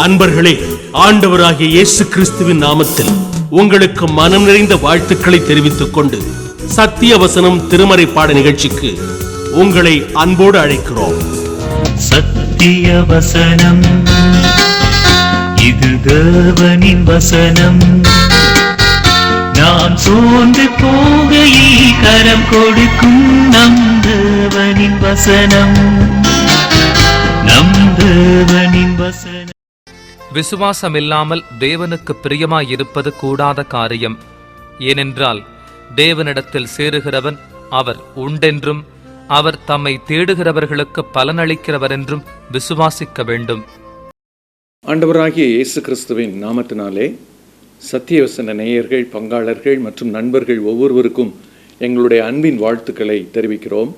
அன்பர்களே, ஆண்டவராகிய இயேசு கிறிஸ்துவின் நாமத்தில் உங்களுக்கு மனம் நிறைந்த வாழ்த்துக்களை தெரிவித்துக் கொண்டு சத்திய வசனம் திருமறை பாட நிகழ்ச்சிக்கு உங்களை அன்போடு அழைக்கிறோம். சத்திய வசனம், இது தேவனின் வசனம். நாம் சோர்ந்து போகையில் கரம் கொடுக்கும் நம் தேவனின் வசனம், நம் தேவனின் வசனம். விசுவாசம் இல்லாமல் தேவனுக்கு பிரியமாயிருப்பது கூடாத காரியம். ஏனென்றால் தேவனிடத்தில் சேருகிறவன் அவர் உண்டென்றும் அவர் தம்மை தேடுகிறவர்களுக்கு பலனளிக்கிறவர் என்றும் விசுவாசிக்க வேண்டும். ஆண்டவராகிய இயேசு கிறிஸ்துவின் நாமத்தினாலே சத்தியவசன நேயர்கள், பங்காளர்கள் மற்றும் நண்பர்கள் ஒவ்வொருவருக்கும் எங்களுடைய அன்பின் வாழ்த்துக்களை தெரிவிக்கிறோம்.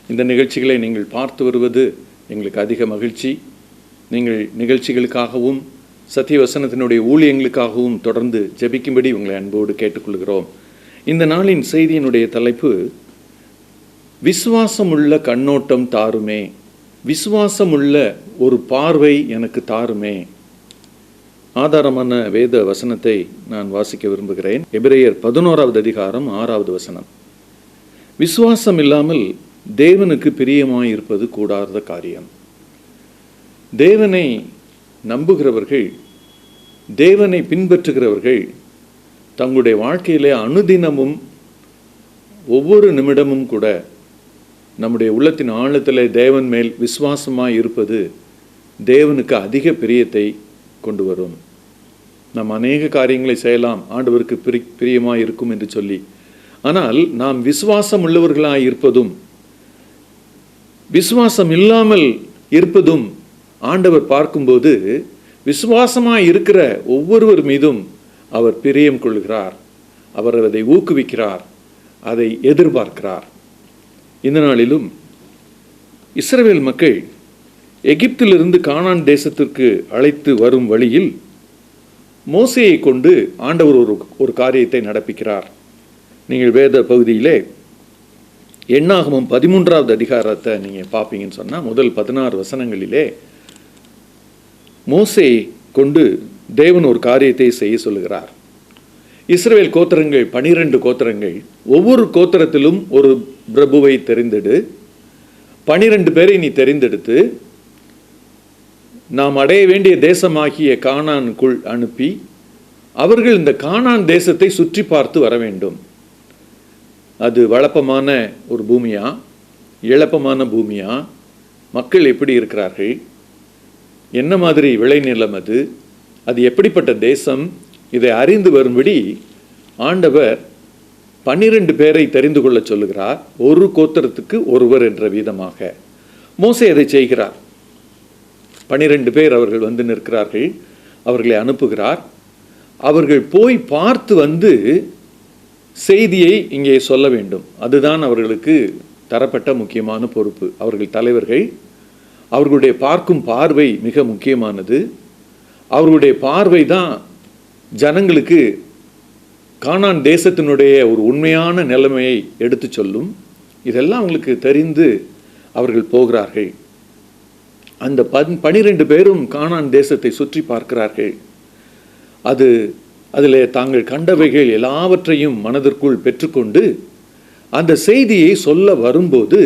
இந்த நிகழ்ச்சிகளை நீங்கள் பார்த்து வருவது எங்களுக்கு அதிக மகிழ்ச்சி. நீங்கள் நிகழ்ச்சிகளுக்காகவும் சத்தியவசனத்தினுடைய ஊழியங்களுக்காகவும் தொடர்ந்து ஜெபிக்கும்படி உங்களை அன்போடு கேட்டுக்கொள்கிறோம். இந்த நாளின் செய்தியினுடைய தலைப்பு, விசுவாசமுள்ள கண்ணோட்டம் தாருமே, விசுவாசமுள்ள ஒரு பார்வை எனக்கு தாருமே. ஆதாரமான வேத வசனத்தை நான் வாசிக்க விரும்புகிறேன். எபிரேயர் 11வது அதிகாரம் 6வது வசனம். விசுவாசம் இல்லாமல் தேவனுக்கு பிரியமாயிருப்பது கூடாத காரியம். தேவனை நம்புகிறவர்கள், தேவனை பின்பற்றுகிறவர்கள் தங்களுடைய வாழ்க்கையிலே அனுதினமும் ஒவ்வொரு நிமிடமும் கூட நம்முடைய உள்ளத்தின் ஆழத்திலே தேவன் மேல் விசுவாசமாய் இருப்பது தேவனுக்கு அதிக பிரியத்தை கொண்டு வரும். நாம் அநேக காரியங்களை செய்யலாம், ஆண்டவருக்கு பிரியமாய் இருக்கும் என்று சொல்லி. ஆனால் நாம் விசுவாசம் உள்ளவர்களாய் இருப்பதும் விசுவாசம் இல்லாமல் இருப்பதும் ஆண்டவர் பார்க்கும்போது விசுவாசமாய் இருக்கிற ஒவ்வொருவர் மீதும் அவர் பிரியம் கொள்கிறார். அவர் அதை ஊக்குவிக்கிறார், அதை எதிர்பார்க்கிறார். இந்த நாளிலும் இஸ்ரவேல் மக்கள் எகிப்திலிருந்து கானான் தேசத்திற்கு அழைத்து வரும் வழியில் மோசேயை கொண்டு ஆண்டவர் ஒரு காரியத்தை நடப்பிக்கிறார். நீங்கள் வேத பகுதியிலே எண்ணாகமம் 13வது அதிகாரத்தை நீங்கள் பார்ப்பீங்கன்னு சொன்னால் முதல் 16 வசனங்களிலே மோசேயை கொண்டு தேவன் ஒரு காரியத்தை செய்ய சொல்லுகிறார். இஸ்ரவேல் கோத்திரங்கள் 12 கோத்திரங்கள், ஒவ்வொரு கோத்திரத்திலும் ஒரு பிரபுவை தெரிந்தெடு, 12 பேரை நீ தெரிந்தெடுத்து நாம் அடைய வேண்டிய தேசமாகிய கானானுக்குள் அனுப்பி அவர்கள் இந்த கானான் தேசத்தை சுற்றி பார்த்து வர வேண்டும். அது வளப்பமான ஒரு பூமியா, இழப்பமான பூமியா, மக்கள் எப்படி இருக்கிறார்கள், என்ன மாதிரி விளைநிலம், அது எப்படிப்பட்ட தேசம், இதை அறிந்து வரும்படி ஆண்டவர் 12 பேரை தெரிந்து கொள்ள சொல்லுகிறார். ஒரு கோத்திரத்துக்கு ஒருவர் என்ற விதமாக மோசே அதை செய்கிறார். 12 பேர் அவர்கள் வந்து நிற்கிறார்கள். அவர்களை அனுப்புகிறார். அவர்கள் போய் பார்த்து வந்து செய்தியை இங்கே சொல்ல வேண்டும். அதுதான் அவர்களுக்கு தரப்பட்ட முக்கியமான பொறுப்பு. அவர்கள் தலைவர்கள். அவர்களுடைய பார்க்கும் பார்வை மிக முக்கியமானது. அவர்களுடைய பார்வை தான் ஜனங்களுக்கு கானான் தேசத்தினுடைய ஒரு உண்மையான நிலைமையை எடுத்து சொல்லும். இதெல்லாம் அவங்களுக்கு தெரிந்து அவர்கள் போகிறார்கள். அந்த 12 பேரும் கானான் தேசத்தை சுற்றி பார்க்கிறார்கள். அதில் தாங்கள் கண்டவைகள் எல்லாவற்றையும் மனதிற்குள் பெற்றுக்கொண்டு அந்த செய்தியை சொல்ல வரும்போது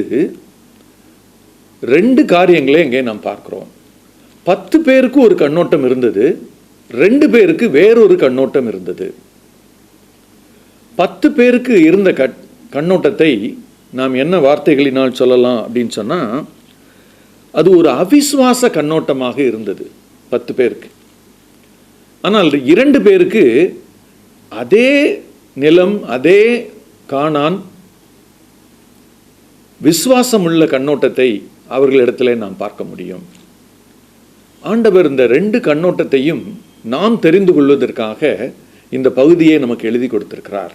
2 காரியங்களே இங்கே நாம் பார்க்கிறோம். 10 பேருக்கு ஒரு கண்ணோட்டம் இருந்தது, 2 பேருக்கு வேறொரு கண்ணோட்டம் இருந்தது. 10 பேருக்கு இருந்த கண்ணோட்டத்தை நாம் என்ன வார்த்தைகளினால் சொல்லலாம் அப்படின்னு சொன்னால், அது ஒரு அவிசுவாச கண்ணோட்டமாக இருந்தது 10 பேருக்கு. ஆனால் 2 பேருக்கு அதே நிலம், அதே கானான், விசுவாசமுள்ள கண்ணோட்டத்தை அவர்களிடத்திலே நாம் பார்க்க முடியும். ஆண்டவர் இந்த 2 கண்ணோட்டத்தையும் நாம் தெரிந்து கொள்வதற்காக இந்த பகுதியை நமக்கு எழுதி கொடுத்திருக்கிறார்.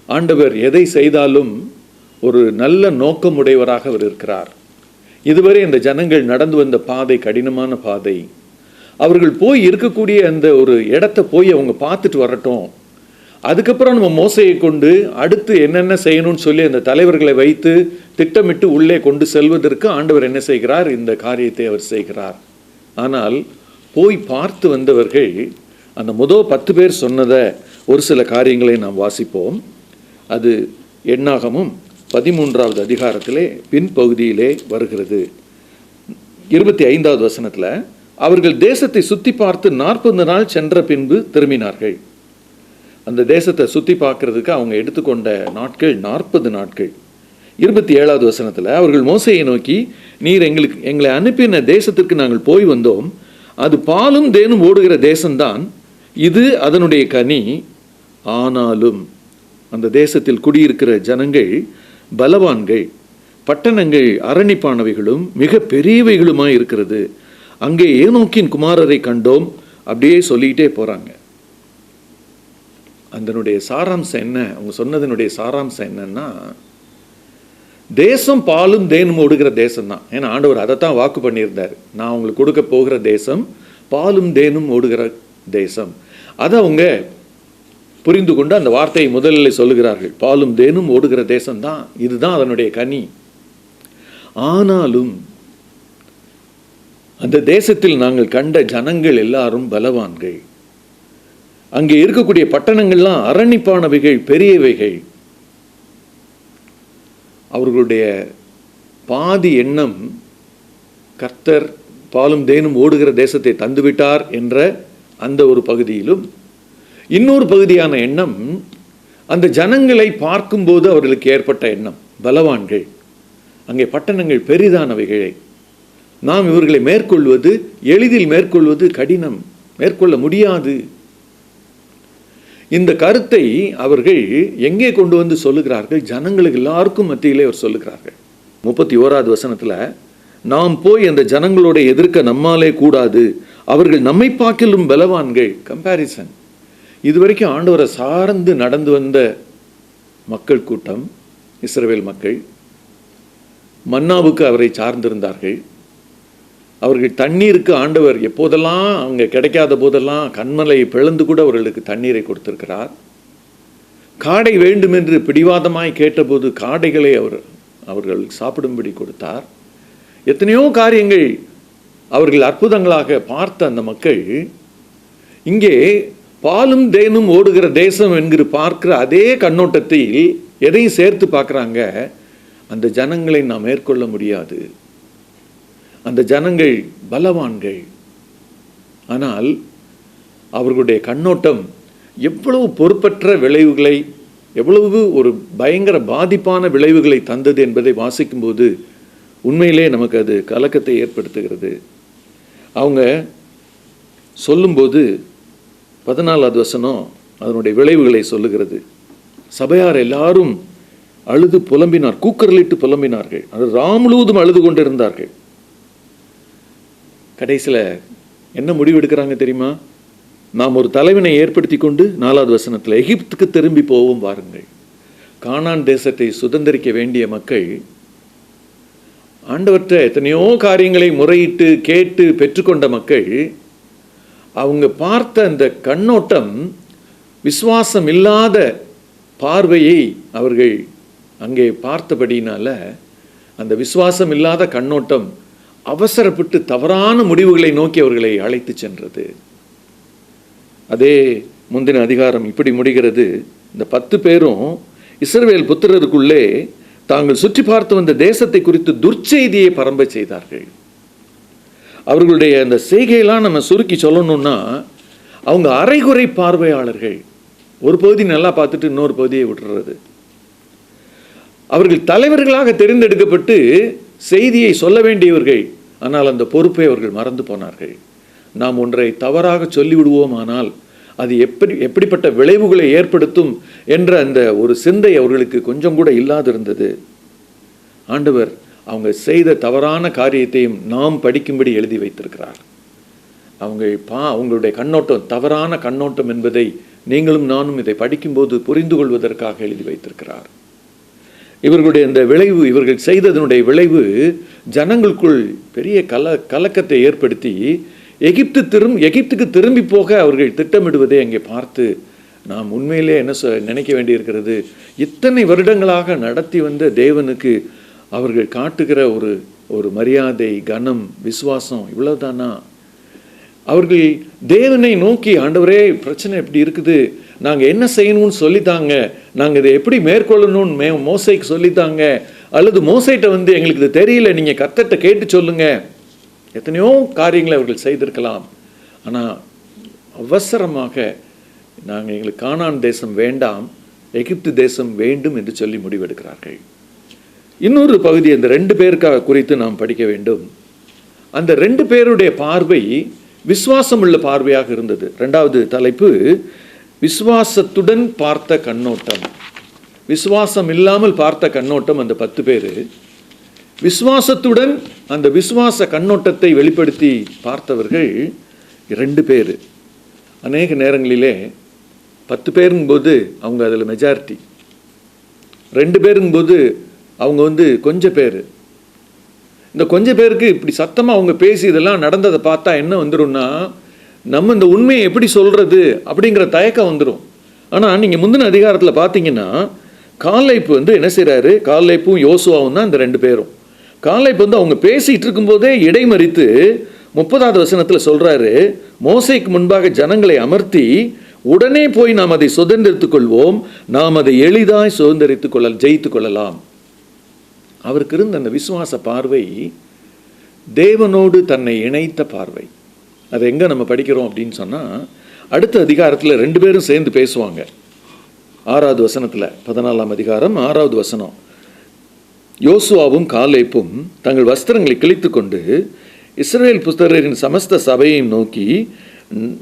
ஆண்டவர் எதை செய்தாலும் ஒரு நல்ல நோக்கமுடையவராக அவர் இருக்கிறார். இதுவரை இந்த ஜனங்கள் நடந்து வந்த பாதை கடினமான பாதை. அவர்கள் போய் இருக்கக்கூடிய அந்த ஒரு இடத்தை போய் அவங்க பார்த்துட்டு வரட்டும், அதுக்கப்புறம் நம்ம மோசையை கொண்டு அடுத்து என்னென்ன செய்யணும்னு சொல்லி அந்த தலைவர்களை வைத்து திட்டமிட்டு உள்ளே கொண்டு செல்வதற்கு ஆண்டவர் என்ன செய்கிறார்? இந்த காரியத்தை அவர் செய்கிறார். ஆனால் போய் பார்த்து வந்தவர்கள் அந்த முதல் 10 பேர் சொன்னதை ஒரு சில காரியங்களை நாம் வாசிப்போம். அது எண்ணாகமும் 13வது அதிகாரத்திலே பின்பகுதியிலே வருகிறது. 25வது வசனத்தில், அவர்கள் தேசத்தை சுற்றி பார்த்து 40 நாள் சென்ற பின்பு திரும்பினார்கள். அந்த தேசத்தை சுற்றி பார்க்கறதுக்கு அவங்க எடுத்துக்கொண்ட நாட்கள் 40 நாட்கள். 27வது வசனத்தில், அவர்கள் மோசையை நோக்கி, நீர் எங்களை அனுப்பின தேசத்திற்கு நாங்கள் போய் வந்தோம், அது பாலும் தேனும் ஓடுகிற தேசம்தான், இது அதனுடைய கனி. ஆனாலும் அந்த தேசத்தில் குடியிருக்கிற ஜனங்கள் பலவான்கள், பட்டணங்கள் அரணிப்பானவைகளும் மிக பெரியவைகளுமாய் இருக்கிறது. அங்கே ஏனோக்கின் குமாரரை கண்டோம். அப்படியே சொல்லிக்கிட்டே போறாங்க. அதனுடைய சாராம்சம் என்ன? அவங்க சொன்னதனுடைய சாராம்சம் என்னன்னா, தேசம் பாலும் தேனும் ஓடுகிற தேசம் தான். ஏன்னா ஆண்டவர் அதைத்தான் வாக்கு பண்ணியிருந்தார். நான் உங்களுக்கு கொடுக்க போகிற தேசம் பாலும் தேனும் ஓடுகிற தேசம். அதை அவங்க புரிந்து கொண்டு அந்த வார்த்தையை முதலில் சொல்லுகிறார்கள். பாலும் தேனும் ஓடுகிற தேசம்தான், இதுதான் அதனுடைய கனி. ஆனாலும் அந்த தேசத்தில் நாங்கள் கண்ட ஜனங்கள் எல்லாரும் பலவான்கள். அங்கே இருக்கக்கூடிய பட்டணங்கள்லாம் அரணிப்பானவைகள், பெரியவைகள். அவர்களுடைய பாதி எண்ணம் கர்த்தர் பாலும் தேனும் ஓடுகிற தேசத்தை தந்துவிட்டார் என்ற அந்த ஒரு பகுதியிலும், இன்னொரு பகுதியான எண்ணம் அந்த ஜனங்களை பார்க்கும்போது அவர்களுக்கு ஏற்பட்ட எண்ணம் பலவான்கள். அங்கே பட்டணங்கள் பெரிதானவைகளை, நாம் இவர்களை மேற்கொள்வது எளிதில் மேற்கொள்வது கடினம், மேற்கொள்ள முடியாது. இந்த கருத்தை அவர்கள் எங்கே கொண்டு வந்து சொல்லுகிறார்கள்? ஜனங்களுக்கு எல்லாருக்கும் மத்தியிலே அவர் சொல்லுகிறார்கள். 31வது வசனத்தில், நாம் போய் அந்த ஜனங்களோட எதிர்க்க நம்மாலே கூடாது, அவர்கள் நம்மை பார்க்கிலும் பலவான்கள். கம்பேரிசன். இதுவரைக்கும் ஆண்டவரை சார்ந்து நடந்து வந்த மக்கள் கூட்டம் இஸ்ரவேல் மக்கள், மன்னாவுக்கு அவரை சார்ந்திருந்தார்கள். அவர்கள் தண்ணீருக்கு ஆண்டவர் எப்போதெல்லாம் அவங்க கிடைக்காத போதெல்லாம் கண்மலையை பிளந்து கூட அவர்களுக்கு தண்ணீரை கொடுத்திருக்கிறார். காடை வேண்டும் என்று பிடிவாதமாய் கேட்டபோது காடைகளை அவர்கள் சாப்பிடும்படி கொடுத்தார். எத்தனையோ காரியங்கள் அவர்கள் அற்புதங்களாக பார்த்த அந்த மக்கள் இங்கே பாலும் தேனும் ஓடுகிற தேசம் என்கிற பார்க்கிற அதே கண்ணோட்டத்தில் எதையும் சேர்த்து பார்க்குறாங்க. அந்த ஜனங்களை நாம் மேற்கொள்ள முடியாது, அந்த ஜனங்கள் பலவான்கள். ஆனால் அவர்களுடைய கண்ணோட்டம் எவ்வளவு பொறுப்பற்ற விளைவுகளை, எவ்வளவு ஒரு பயங்கர பாதிப்பான விளைவுகளை தந்தது என்பதை வாசிக்கும்போது உண்மையிலே நமக்கு அது கலக்கத்தை ஏற்படுத்துகிறது. அவங்க சொல்லும்போது 14வது வசனம் அதனுடைய விளைவுகளை சொல்லுகிறது. சபையார் எல்லாரும் அழுது புலம்பினார், கூக்குரலிட்டு புலம்பினார்கள். அது முழுவதும் அழுது கொண்டிருந்தார்கள். கடைசியில் என்ன முடிவெடுக்கிறாங்க தெரியுமா? நாம் ஒரு தலைவனை ஏற்படுத்தி கொண்டு 4வது வசனத்தில், எகிப்துக்கு திரும்பி போவோம் வாருங்கள். கானான் தேசத்தை சுதந்திரிக்க வேண்டிய மக்கள் ஆண்டவற்ற எத்தனையோ காரியங்களை முறையிட்டு கேட்டு பெற்றுக்கொண்ட மக்கள், அவங்க பார்த்த அந்த கண்ணோட்டம் விசுவாசம் இல்லாத பார்வையை அவர்கள் அங்கே பார்த்தபடினால அந்த விசுவாசம் இல்லாத கண்ணோட்டம் அவசரப்பட்டு தவறான முடிவுகளை நோக்கி அவர்களை அழைத்து சென்றது. அதே முந்தின அதிகாரம் இப்படி முடிகிறது. இந்த 10 பேரும் இஸ்ரவேல் புத்திரருக்குள்ளே தாங்கள் சுற்றி பார்த்து வந்த தேசத்தை குறித்து துர்ச்செய்தியை பரம்ப செய்தார்கள். அவர்களுடைய அந்த செய்கையெல்லாம் நம்ம சுருக்கி சொல்லணும்னா, அவங்க அரைகுறை பார்வையாளர்கள். ஒரு பகுதி நல்லா பார்த்துட்டு இன்னொரு பகுதியை விட்டுறது. அவர்கள் தலைவர்களாக தெரிந்தெடுக்கப்பட்டு செய்தியை சொல்ல வேண்டியவர்கள், ஆனால் அந்த பொறுப்பை அவர்கள் மறந்து போனார்கள். நாம் ஒன்றை தவறாக சொல்லிவிடுவோம், ஆனால் அது எப்படிப்பட்ட விளைவுகளை ஏற்படுத்தும் என்ற அந்த ஒரு சிந்தை அவர்களுக்கு கொஞ்சம் கூட இல்லாதிருந்தது. ஆண்டவர் அவங்க செய்த தவறான காரியத்தையும் நாம் படிக்கும்படி எழுதி வைத்திருக்கிறார். அவங்களுடைய கண்ணோட்டம் தவறான கண்ணோட்டம் என்பதை நீங்களும் நானும் இதை படிக்கும்போது புரிந்து கொள்வதற்காக எழுதி வைத்திருக்கிறார். இவர்களுடைய இந்த விளைவு, இவர்கள் செய்ததனுடைய விளைவு ஜனங்களுக்குள் பெரிய கலக்கத்தை ஏற்படுத்தி எகிப்துக்கு திரும்பி போக அவர்கள் திட்டமிடுவதை அங்கே பார்த்து நாம் உண்மையிலே என்ன நினைக்க வேண்டியிருக்கிறது, இத்தனை வருடங்களாக நடத்தி வந்த தேவனுக்கு அவர்கள் காட்டுகிற ஒரு மரியாதை, கனம், விசுவாசம் இவ்வளவுதானா? அவர்கள் தேவனை நோக்கி, ஆண்டவரே பிரச்சனை எப்படி இருக்குது, நாங்கள் என்ன செய்யணும்னு சொல்லித்தாங்க, நாங்கள் இதை எப்படி மேற்கொள்ளணும்னு மோசைக்கு சொல்லித்தாங்க, அல்லது மோசைட்ட எங்களுக்கு இது தெரியல, நீங்கள் கர்த்தர்ட்ட கேட்டு சொல்லுங்க. எத்தனையோ காரியங்களை அவர்கள் செய்திருக்கலாம். ஆனால் அவசரமாக எங்களுக்கு கானான் தேசம் வேண்டாம், எகிப்து தேசம் வேண்டும் என்று சொல்லி முடிவெடுக்கிறார்கள். இன்னொரு பகுதி அந்த 2 பேருக்காக குறித்து நாம் படிக்க வேண்டும். அந்த 2 பேருடைய பார்வை விசுவாசம் உள்ள பார்வையாக இருந்தது. 2வது தலைப்பு விசுவாசத்துடன் பார்த்த கண்ணோட்டம். விசுவாசம் இல்லாமல் பார்த்த கண்ணோட்டம் அந்த 10 பேர். விசுவாசத்துடன் அந்த விசுவாச கண்ணோட்டத்தை வெளிப்படுத்தி பார்த்தவர்கள் 2 பேர். அநேக நேரங்களிலே 10 பேருங்கும்போது அவங்க அதில் மெஜாரிட்டி, 2 பேருங்கும்போது அவங்க கொஞ்சம் பேர். இந்த கொஞ்சம் பேருக்கு இப்படி சத்தமாக அவங்க பேசி இதெல்லாம் நடந்ததை பார்த்தா என்ன வந்துடும்னா, நம்ம இந்த உண்மையை எப்படி சொல்கிறது அப்படிங்கிற தயக்கம் வந்துடும். ஆனால் நீங்கள் முந்தின அதிகாரத்தில் பார்த்தீங்கன்னா காலேப்பு என்ன செய்கிறாரு, காலேப்பும் யோசுவாவும் தான் இந்த 2 பேரும். காலேப்பு அவங்க பேசிகிட்டு இருக்கும்போதே இடைமறித்து 30வது வசனத்தில் சொல்கிறாரு, மோசைக்கு முன்பாக ஜனங்களை அமர்த்தி உடனே போய் நாம் அதை சுதந்திரித்துக் கொள்வோம், நாம் அதை எளிதாய் ஜெயித்து கொள்ளலாம். அவருக்கு இருந்த அந்த விசுவாச பார்வை தேவனோடு தன்னை இணைத்த பார்வை. அதை எங்கே நம்ம படிக்கிறோம் அப்படின்னு சொன்னால், அடுத்த அதிகாரத்தில் 2 பேரும் சேர்ந்து பேசுவாங்க. 6வது வசனத்தில், 14ஆம் அதிகாரம் 6வது வசனம், யோசுவாவும் காலேப்பும் தங்கள் வஸ்திரங்களை கிழித்து கொண்டு இஸ்ரவேல் புத்திரரின் சமஸ்த சபையையும் நோக்கி,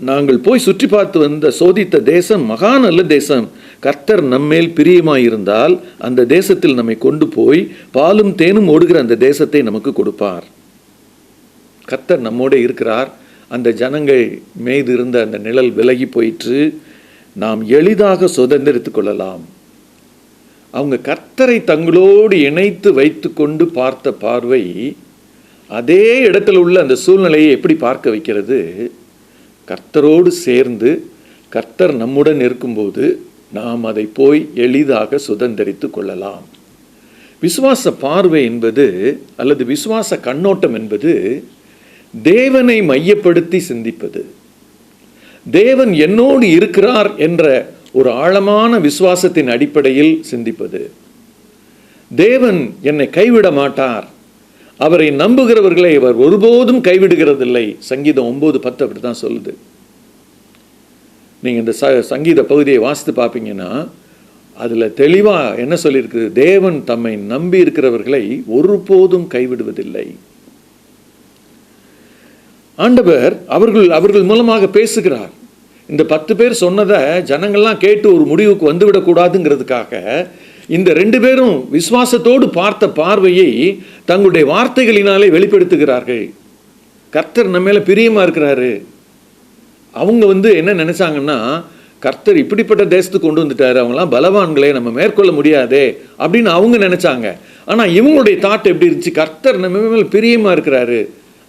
நாங்கள் போய் சுற்றி பார்த்து சோதித்த தேசம் மகா நல்ல தேசம். கர்த்தர் நம்மேல் பிரியமாயிருந்தால் அந்த தேசத்தில் நம்மை கொண்டு போய் பாலும் தேனும் ஓடுகிற அந்த தேசத்தை நமக்கு கொடுப்பார். கர்த்தர் நம்மோட இருக்கிறார். அந்த ஜனங்கள் மீது இருந்த அந்த நிழல் விலகி போயிற்று. நாம் எளிதாக சுதந்திரித்து கொள்ளலாம். அவங்க கர்த்தரை தங்களோடு இணைத்து வைத்து கொண்டு பார்த்த பார்வை அதே இடத்துல உள்ள அந்த சூழ்நிலையை எப்படி பார்க்க வைக்கிறது? கர்த்தரோடு சேர்ந்து கர்த்தர் நம்முடன் இருக்கும்போது நாம் அதை போய் எளிதாக சுதந்திரித்து கொள்ளலாம். விசுவாச பார்வை என்பது அல்லது விசுவாச கண்ணோட்டம் என்பது தேவனை மையப்படுத்தி சிந்திப்பது. தேவன் என்னோடு இருக்கிறார் என்ற ஒரு ஆழமான விசுவாசத்தின் அடிப்படையில் சிந்திப்பது. தேவன் என்னை கைவிட மாட்டார், அவரை நம்புகிறவர்களை அவர் ஒருபோதும் கைவிடுகிறதில்லை. சங்கீதம் 9:10 அப்படி தான் சொல்லுது. நீங்கள் இந்த சங்கீத பகுதியை வாசித்து பார்ப்பீங்கன்னா அதில் தெளிவாக என்ன சொல்லியிருக்கு? தேவன் தம்மை நம்பி இருக்கிறவர்களை ஒருபோதும் கைவிடுவதில்லை. ஆண்டவர் அவர்கள் மூலமாக பேசுகிறார். இந்த 10 பேர் சொன்னதை ஜனங்கள்லாம் கேட்டு ஒரு முடிவுக்கு வந்துவிடக்கூடாதுங்கிறதுக்காக இந்த 2 பேரும் விசுவாசத்தோடு பார்த்த பார்வையை தங்களுடைய வார்த்தைகளினாலே வெளிப்படுத்துகிறார்கள். கர்த்தர் நம்ம மேல பிரியமா இருக்கிறாரு. அவங்க என்ன நினைச்சாங்கன்னா, கர்த்தர் இப்படிப்பட்ட தேசத்துக்கு கொண்டு வந்துட்டாரு, அவங்களாம் பலவான்களே, நம்ம மேற்கொள்ள முடியாதே அப்படின்னு அவங்க நினைச்சாங்க. ஆனா இவங்களுடைய தாட் எப்படி இருந்துச்சு? கர்த்தர் நம்ம மேல பிரியமா இருக்கிறாரு.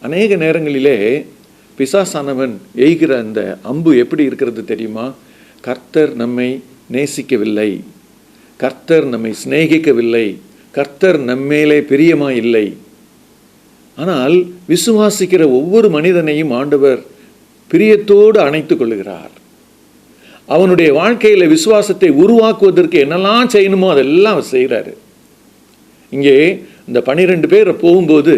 அநேக நேரங்களிலே பிசாசானவன் எய்கிற அந்த அம்பு எப்படி இருக்கிறது தெரியுமா? கர்த்தர் நம்மை நேசிக்கவில்லை, கர்த்தர் நம்மை சிநேகிக்கவில்லை, கர்த்தர் நம்மேலே பிரியமா இல்லை. ஆனால் விசுவாசிக்கிற ஒவ்வொரு மனிதனையும் ஆண்டவர் பிரியத்தோடு அணைத்துக் கொள்ளுகிறார். அவனுடைய வாழ்க்கையில விசுவாசத்தை உருவாக்குவதற்கு என்னெல்லாம் செய்யணுமோ அதெல்லாம் அவர் செய்கிறாரு. இங்கே இந்த 12 பேர் போகும்போது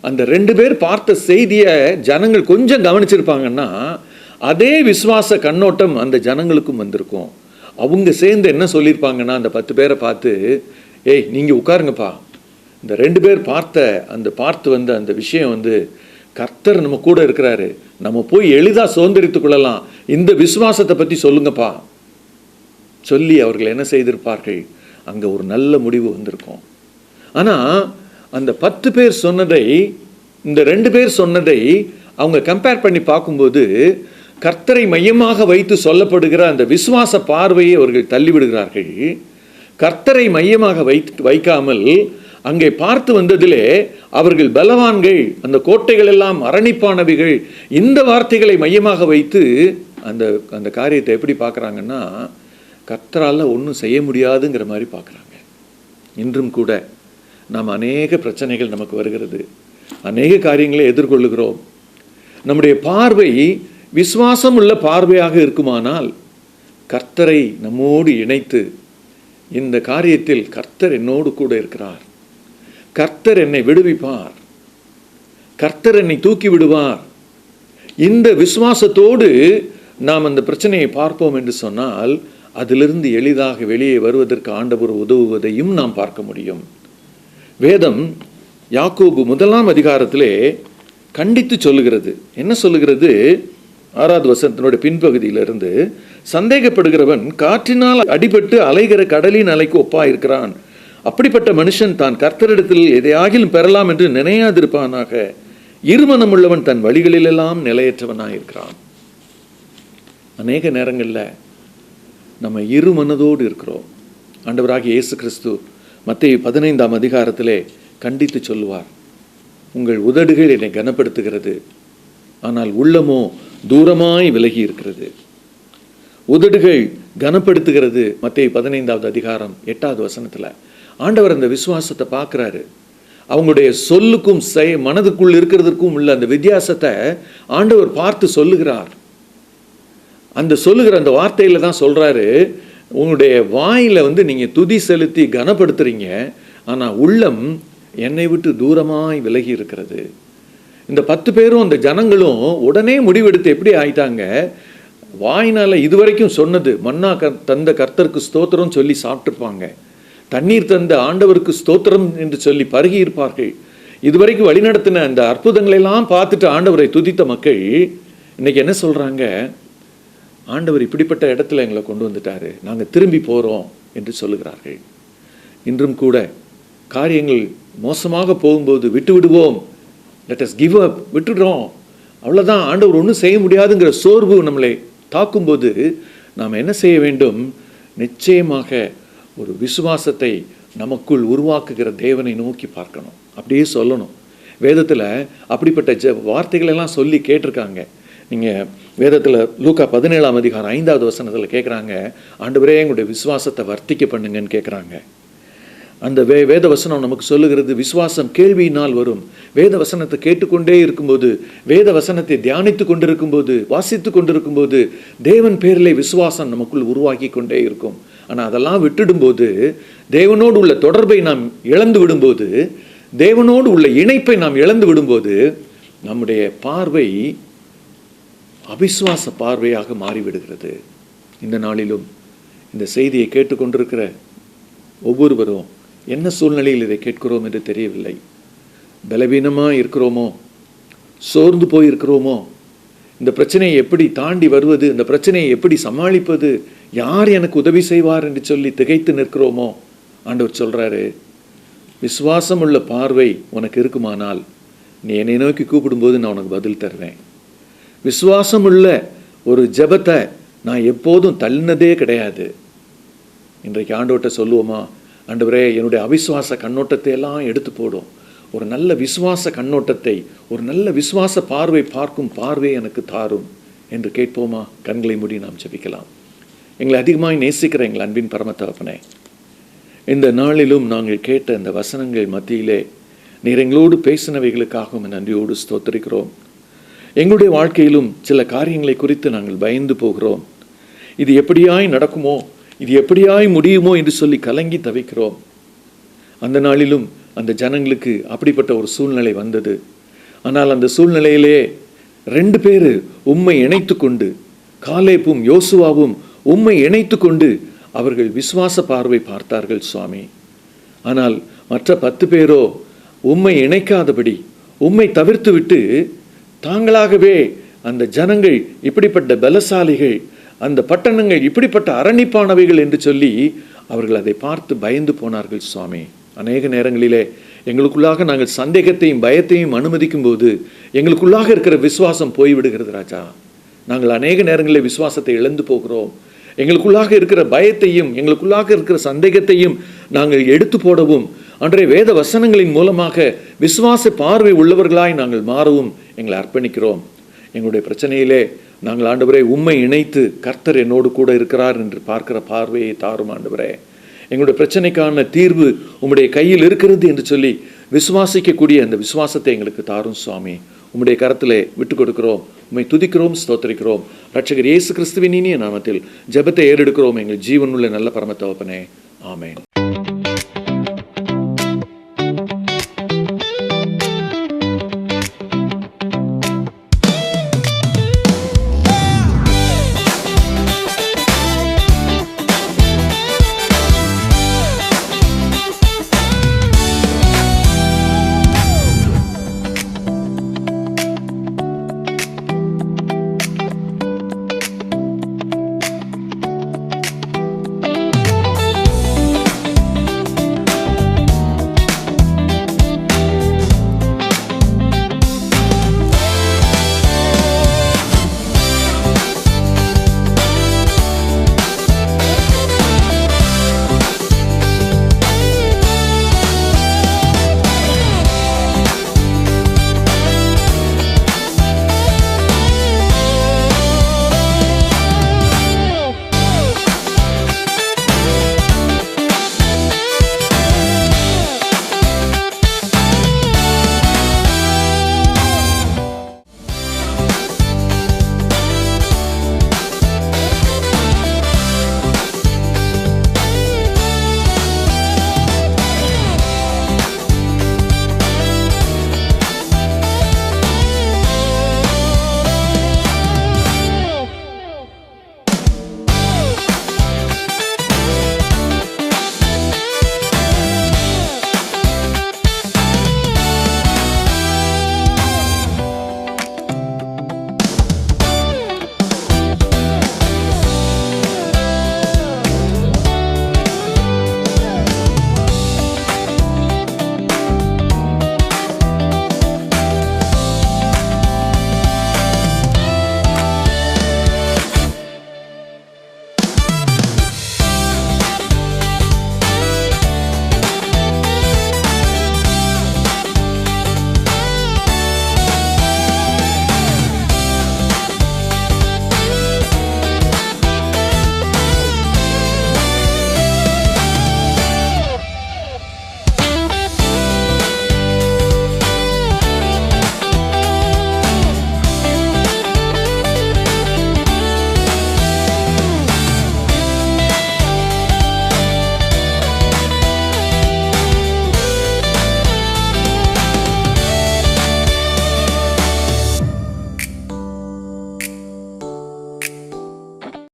அந்த 2 பேர் பார்த்த செய்தியை ஜனங்கள் கொஞ்சம் கவனிச்சிருப்பாங்கன்னா அதே விசுவாச கண்ணோட்டம் அந்த ஜனங்களுக்கும் வந்திருக்கும். அவங்க சேர்ந்து என்ன சொல்லியிருப்பாங்கன்னா, அந்த 10 பேரை பார்த்து, ஏய் நீங்கள் உட்காருங்கப்பா, இந்த 2 பேர் பார்த்து வந்த அந்த விஷயம் கர்த்தர் நம்ம கூட இருக்கிறாரு, நம்ம போய் எளிதாக சுதந்திரித்துக் கொள்ளலாம், இந்த விசுவாசத்தை பற்றி சொல்லுங்கப்பா சொல்லி அவர்கள் என்ன செய்திருப்பார்கள்? அங்கே ஒரு நல்ல முடிவு வந்திருக்கும். ஆனால் அந்த 10 பேர் சொன்னதை இந்த 2 பேர் சொன்னதை அவங்க கம்பேர் பண்ணி பார்க்கும்போது கர்த்தரை மையமாக வைத்து சொல்லப்படுகிற அந்த விசுவாச பார்வையை அவர்கள் தள்ளிவிடுகிறார்கள். கர்த்தரை மையமாக வைக்காமல் அங்கே பார்த்து வந்ததிலே அவர்கள் பலவான்கள், அந்த கோட்டைகள் எல்லாம் அரணிப்பானவைகள், இந்த வார்த்தைகளை மையமாக வைத்து அந்த அந்த காரியத்தை எப்படி பார்க்குறாங்கன்னா, கர்த்தரால் ஒன்றும் செய்ய முடியாதுங்கிற மாதிரி பார்க்குறாங்க. இன்றும் கூட நாம் அநேக பிரச்சனைகள் நமக்கு வருகிறது, அநேக காரியங்களை எதிர்கொள்ளுகிறோம். நம்முடைய பார்வை விசுவாசம் உள்ள பார்வையாக இருக்குமானால் கர்த்தரை நம்மோடு இணைத்து, இந்த காரியத்தில் கர்த்தர் என்னோடு கூட இருக்கிறார், கர்த்தர் என்னை விடுவிப்பார், கர்த்தர் என்னை தூக்கி விடுவார், இந்த விசுவாசத்தோடு நாம் அந்த பிரச்சனையை பார்ப்போம் என்று சொன்னால் அதிலிருந்து எளிதாக வெளியே வருவதற்கு ஆண்டவர் உதவுவதையும் நாம் பார்க்க முடியும். வேதம் யாக்கோபு 1ஆம் அதிகாரத்திலே கண்டித்து சொல்லுகிறது. என்ன சொல்லுகிறது? 6வது வசனத்தினுடைய பின்பகுதியிலிருந்து, சந்தேகப்படுகிறவன் காற்றினால் அடிபட்டு அலைகிற கடலின் அலைக்கு ஒப்பாயிருக்கிறான். அப்படிப்பட்ட மனுஷன் தான் கர்த்தரிடத்தில் எதையாகிலும் பெறலாம் என்று நினையாதிருப்பானாக. இருமனமுள்ளவன் தன் வழிகளிலெல்லாம் நிலையற்றவனாயிருக்கிறான். அநேக நேரங்களில் நம்ம இருமனதோடு இருக்கிறோம். ஆண்டவராகிய இயேசு கிறிஸ்து மத்தேயு 15ஆம் அதிகாரத்திலே கண்டித்து சொல்லுவார், உங்கள் உதடுகள் என்னை கனப்படுத்துகிறது, ஆனால் உள்ளமோ தூரமாய் விலகி இருக்கிறது. உதடுகள் கனப்படுத்துகிறது. மத்தேயு 15ஆவது அதிகாரம் 8வது வசனத்தில் ஆண்டவர் அந்த விசுவாசத்தை பார்க்குறாரு. அவங்களுடைய சொல்லுக்கும் மனதுக்குள் இருக்கிறதுக்கும் உள்ள அந்த வித்தியாசத்தை ஆண்டவர் பார்த்து சொல்லுகிறார். அந்த சொல்லுகிற அந்த வார்த்தையில் தான் சொல்கிறாரு, உங்களுடைய வாயில் நீங்கள் துதி செலுத்தி கனப்படுத்துறீங்க, ஆனால் உள்ளம் என்னை விட்டு தூரமாய் விலகி இருக்கிறது. இந்த 10 பேரும் அந்த ஜனங்களும் உடனே முடிவெடுத்து எப்படி ஆயிட்டாங்க? வாயினால் இதுவரைக்கும் சொன்னது மன்னா தந்த கர்த்தருக்கு ஸ்தோத்திரம் சொல்லி சாப்பிட்டுருப்பாங்க, தண்ணீர் தந்த ஆண்டவருக்கு ஸ்தோத்திரம் என்று சொல்லி பருகி இருப்பார்கள். இதுவரைக்கும் வழிநடத்தின அந்த அற்புதங்களெல்லாம் பார்த்துட்டு ஆண்டவரை துதித்த மக்கள் இன்னைக்கு என்ன சொல்கிறாங்க? ஆண்டவர் இப்படிப்பட்ட இடத்துல எங்களை கொண்டு வந்துட்டாரு, நாங்கள் திரும்பி போகிறோம் என்று சொல்லுகிறார்கள். இன்றும் கூட காரியங்கள் மோசமாக போகும்போது விட்டு விடுவோம், லெட் அஸ் கிவ் அப், விட்டுடுறோம், அவ்வளோதான், ஆண்டவர் ஒன்றும் செய்ய முடியாதுங்கிற சோர்வு நம்மளை தாக்கும்போது நாம் என்ன செய்ய வேண்டும்? நிச்சயமாக ஒரு விசுவாசத்தை நமக்குள் உருவாக்குகிற தேவனை நோக்கி பார்க்கணும். அப்படியே சொல்லணும். வேதத்தில் அப்படிப்பட்ட வார்த்தைகளெல்லாம் சொல்லி கேட்டிருக்காங்க. நீங்கள் வேதத்தில் லூக்கா 17ஆம் அதிகாரம் 5வது வசனத்தில் கேட்குறாங்க, ஆண்டவரே எங்களுடைய விசுவாசத்தை வர்த்திக்க பண்ணுங்கன்னு கேட்குறாங்க. அந்த வேத வசனம் நமக்கு சொல்லுகிறது, விசுவாசம் கேள்வியினால் வரும். வேத வசனத்தை கேட்டுக்கொண்டே இருக்கும்போது, வேத வசனத்தை தியானித்து கொண்டிருக்கும்போது, வாசித்து கொண்டிருக்கும்போது தேவன் பேரிலே விசுவாசம் நமக்குள் உருவாக்கி கொண்டே இருக்கும். ஆனால் அதெல்லாம் விட்டுடும்போது, தேவனோடு உள்ள தொடர்பை நாம் இழந்து விடும்போது, தேவனோடு உள்ள இணைப்பை நாம் இழந்து விடும்போது நம்முடைய பார்வை அவிசுவாச பார்வையாக மாறிவிடுகிறது. இந்த நாளிலும் இந்த செய்தியை கேட்டுக்கொண்டிருக்கிற ஒவ்வொருவரும் என்ன சூழ்நிலையில் இதை கேட்கிறோம் என்று தெரியவில்லை. பலவீனமாக இருக்கிறோமோ, சோர்ந்து போயிருக்கிறோமோ, இந்த பிரச்சனையை எப்படி தாண்டி வருவது, இந்த பிரச்சனையை எப்படி சமாளிப்பது, யார் எனக்கு உதவி செய்வார் என்று சொல்லி திகைத்து நிற்கிறோமோ, ஆண்டவர் சொல்கிறாரு, விசுவாசம் உள்ள பார்வை உனக்கு இருக்குமானால் நீ என்னை நோக்கி கூப்பிடும்போது நான் உனக்கு பதில் தருவேன். விசுவாசம் உள்ள ஒரு ஜெபத்தை நான் எப்போதும் தள்ளினதே கிடையாது. இன்றைக்கு ஆண்டவர்கிட்ட சொல்லுவோமா, ஆண்டவரே என்னுடைய அவிசுவாச கண்ணோட்டத்தை எல்லாம் எடுத்து போடும், ஒரு நல்ல விசுவாச கண்ணோட்டத்தை, ஒரு நல்ல விசுவாச பார்வை பார்க்கும் பார்வை எனக்கு தாரும் என்று கேட்போமா? கண்களை மூடி நாம் ஜெபிக்கலாம். எங்களை அதிகமாக நேசிக்கிற எங்கள் அன்பின் பரம தகப்பனே, இந்த நாளிலும் நாங்கள் கேட்ட இந்த வசனங்கள் மத்தியிலே நீர் எங்களோடு பேசினவைகளுக்காகவும் நன்றியோடு ஸ்தோத்திரிக்கிறோம். எங்களுடைய வாழ்க்கையிலும் சில காரியங்களை குறித்து நாங்கள் பயந்து போகிறோம். இது எப்படியாய் நடக்குமோ, இது எப்படியாய் முடியுமோ என்று சொல்லி கலங்கி தவிக்கிறோம். அந்த நாளிலும் அந்த ஜனங்களுக்கு அப்படிப்பட்ட ஒரு சூழ்நிலை வந்தது. ஆனால் அந்த சூழ்நிலையிலே 2 பேர் உம்மை இணைத்து கொண்டு, காலேபும் யோசுவாவும் உம்மை இணைத்து கொண்டு அவர்கள் விசுவாச பார்வை பார்த்தார்கள் சுவாமி. ஆனால் மற்ற 10 பேரோ உம்மை இணைக்காதபடி, உம்மை தவிர்த்து விட்டு தாங்களாகவே அந்த ஜனங்கள் இப்படிப்பட்ட பலசாலிகள், அந்த பட்டணங்கள் இப்படிப்பட்ட அரணிப்பானவைகள் என்று சொல்லி அவர்கள் அதை பார்த்து பயந்து போனார்கள் சுவாமி. அநேக நேரங்களிலே எங்களுக்குள்ளாக நாங்கள் சந்தேகத்தையும் பயத்தையும் அனுமதிக்கும் போது எங்களுக்குள்ளாக இருக்கிற விசுவாசம் போய்விடுகிறது ராஜா. நாங்கள் அநேக நேரங்களில் விசுவாசத்தை இழந்து போகிறோம். எங்களுக்குள்ளாக இருக்கிற பயத்தையும் எங்களுக்குள்ளாக இருக்கிற சந்தேகத்தையும் நாங்கள் எடுத்து போடவும், அன்றைய வேத வசனங்களின் மூலமாக விசுவாச பார்வை உள்ளவர்களாய் நாங்கள் மாறவும் எங்களை அர்ப்பணிக்கிறோம். எங்களுடைய பிரச்சனையிலே நாங்கள் ஆண்டவரே உம்மை இணைத்து கர்த்தர் என்னோடு கூட இருக்கிறார் என்று பார்க்கிற பார்வையை தாரும் ஆண்டவரே. எங்களுடைய பிரச்சனைக்கான தீர்வு உம்முடைய கையில் இருக்கிறது என்று சொல்லி விசுவாசிக்கக்கூடிய அந்த விசுவாசத்தை எங்களுக்கு தாரும் சுவாமி. உம்முடைய கரத்திலே விட்டு கொடுக்கிறோம். உம்மை துதிக்கிறோம், ஸ்தோத்திரிக்கிறோம். ரட்சகர் இயேசு கிறிஸ்துவின் இனிய நாமத்தில் ஜெபத்தை ஏறெடுக்கிறோம் எங்கள் ஜீவனுள்ள நல்ல பரம தகப்பனே. ஆமென்.